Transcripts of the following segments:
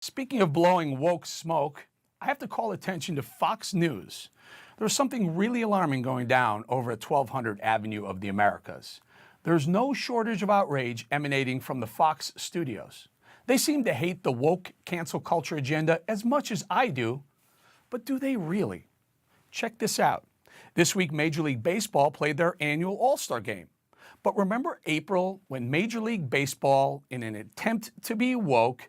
Speaking of blowing woke smoke, I have to call attention to Fox News. There's something really alarming going down over at 1200 Avenue of the Americas. There's no shortage of outrage emanating from the Fox studios. They seem to hate the woke cancel culture agenda as much as I do, but do they really? Check this out. This week, Major League Baseball played their annual All-Star game. But remember April when Major League Baseball, in an attempt to be woke,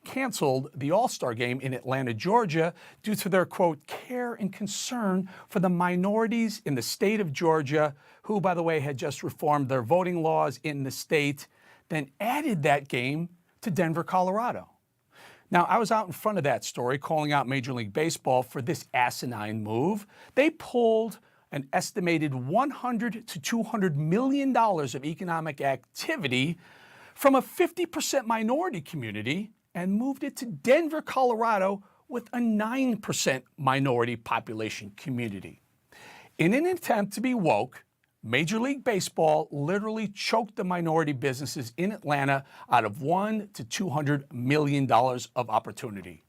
canceled the All-Star game in Atlanta, Georgia, due to their, quote, care and concern for the minorities in the state of Georgia, who, by the way, had just reformed their voting laws in the state, then added that game to Denver, Colorado. Now, I was out in front of that story calling out Major League Baseball for this asinine move. They pulled an estimated $100 to $200 million of economic activity from a 50% minority community and moved it to Denver, Colorado, with a 9% minority population community. In an attempt to be woke, Major League Baseball literally choked the minority businesses in Atlanta out of $100 to $200 million of opportunity.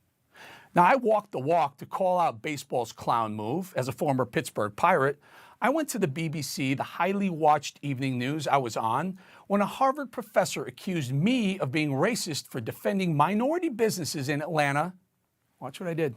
Now, I walked the walk to call out baseball's clown move. As a former Pittsburgh Pirate, I went to the BBC, the highly watched evening news I was on, when a Harvard professor accused me of being racist for defending minority businesses in Atlanta. Watch what I did.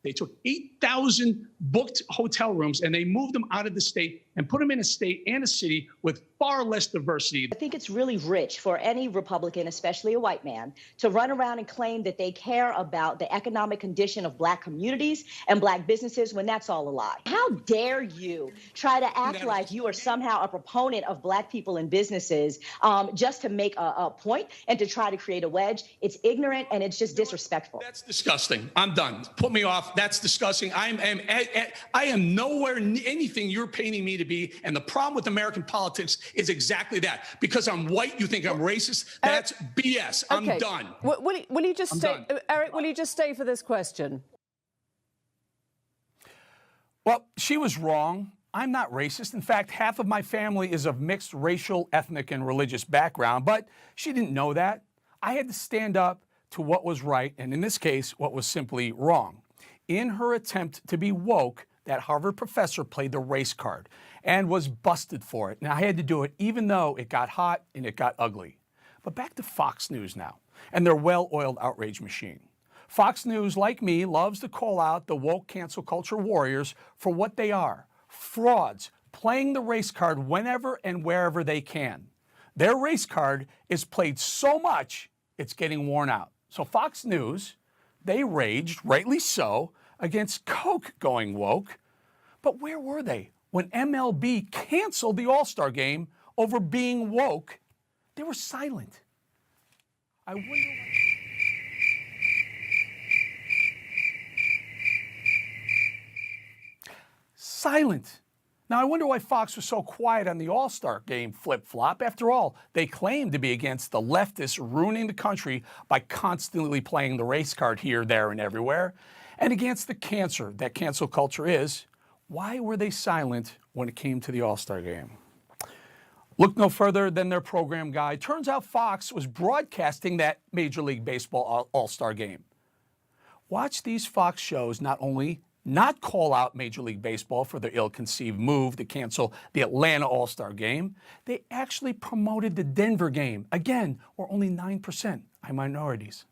They took 8,000 booked hotel rooms and they moved them out of the state and put them in a state and a city with far less diversity. I think it's really rich for any Republican, especially a white man, to run around and claim that they care about the economic condition of black communities and black businesses when that's all a lie. How dare you try to act like you are somehow a proponent of black people and businesses just to make a point and to try to create a wedge? It's ignorant and it's just disrespectful. That's disgusting. I'm done. Put me off. That's disgusting. I am nowhere anything you're painting me to be. And the problem with American politics is exactly that. Because I'm white, you think I'm racist? That's BS. I'm done. Will you just stay, Eric, will you just stay for this question? Well, she was wrong. I'm not racist. In fact, half of my family is of mixed racial, ethnic, and religious background, but she didn't know that. I had to stand up to what was right, and in this case, what was simply wrong. In her attempt to be woke, that Harvard professor played the race card and was busted for it. Now, I had to do it even though it got hot and it got ugly. But back to Fox News now and their well-oiled outrage machine. Fox News, like me, loves to call out the woke cancel culture warriors for what they are: frauds, playing the race card whenever and wherever they can. Their race card is played so much, it's getting worn out. So Fox News, they raged, rightly so, against Coke going woke. But where were they when MLB canceled the All-Star game over being woke? They were silent. I wonder why. Silent. Now, I wonder why Fox was so quiet on the All-Star game flip-flop. After all, they claim to be against the leftists ruining the country by constantly playing the race card here, there, and everywhere, and against the cancer that cancel culture is. Why were they silent when it came to the All-Star game? Look no further than their program guide. Turns out Fox was broadcasting that Major League Baseball All-Star game. Watch these Fox shows not only not call out Major League Baseball for their ill-conceived move to cancel the Atlanta All-Star game, they actually promoted the Denver game, again, where only 9% are minorities.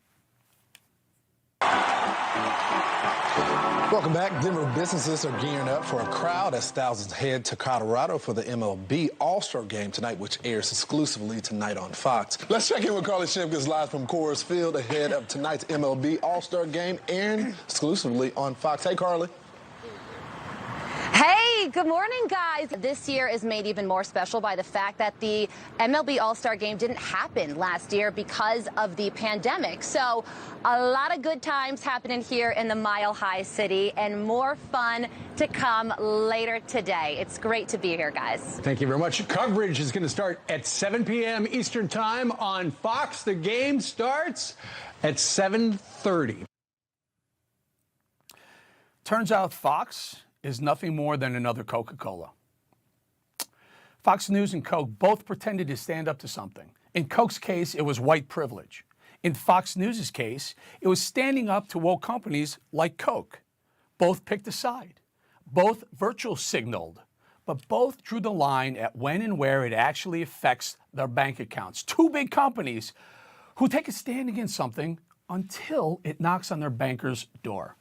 Welcome back. Denver businesses are gearing up for a crowd as thousands head to Colorado for the MLB All-Star game tonight, which airs exclusively tonight on Fox. Let's check in with Carly Shimkus live from Coors Field ahead of tonight's MLB All-Star game airing exclusively on Fox. Hey, Carly. Hey, good morning, guys. This year is made even more special by the fact that the MLB All-Star game didn't happen last year because of the pandemic. So a lot of good times happening here in the Mile High City and more fun to come later today. It's great to be here, guys. Thank you very much. Coverage is going to start at 7 p.m. Eastern Time on Fox. The game starts at 7:30. Turns out Fox is nothing more than another Coca-Cola. Fox News and Coke both pretended to stand up to something. In Coke's case, it was white privilege. In Fox News' case, it was standing up to woke companies like Coke. Both picked a side. Both virtual signaled. But both drew the line at when and where it actually affects their bank accounts. Two big companies who take a stand against something until it knocks on their banker's door.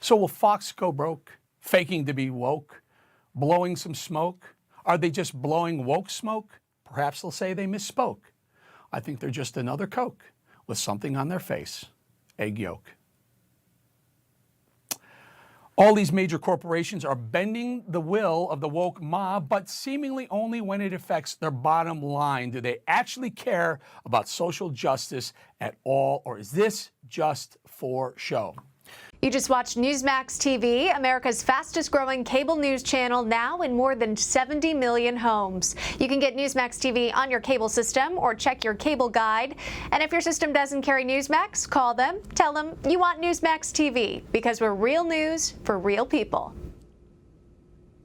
So will Fox go broke, faking to be woke, blowing some smoke? Are they just blowing woke smoke? Perhaps they'll say they misspoke. I think they're just another Coke with something on their face, egg yolk. All these major corporations are bending the will of the woke mob, but seemingly only when it affects their bottom line. Do they actually care about social justice at all, or is this just for show? You just watched Newsmax TV, America's fastest growing cable news channel, now in more than 70 million homes. You can get Newsmax TV on your cable system or check your cable guide. And if your system doesn't carry Newsmax, call them, tell them you want Newsmax TV, because we're real news for real people.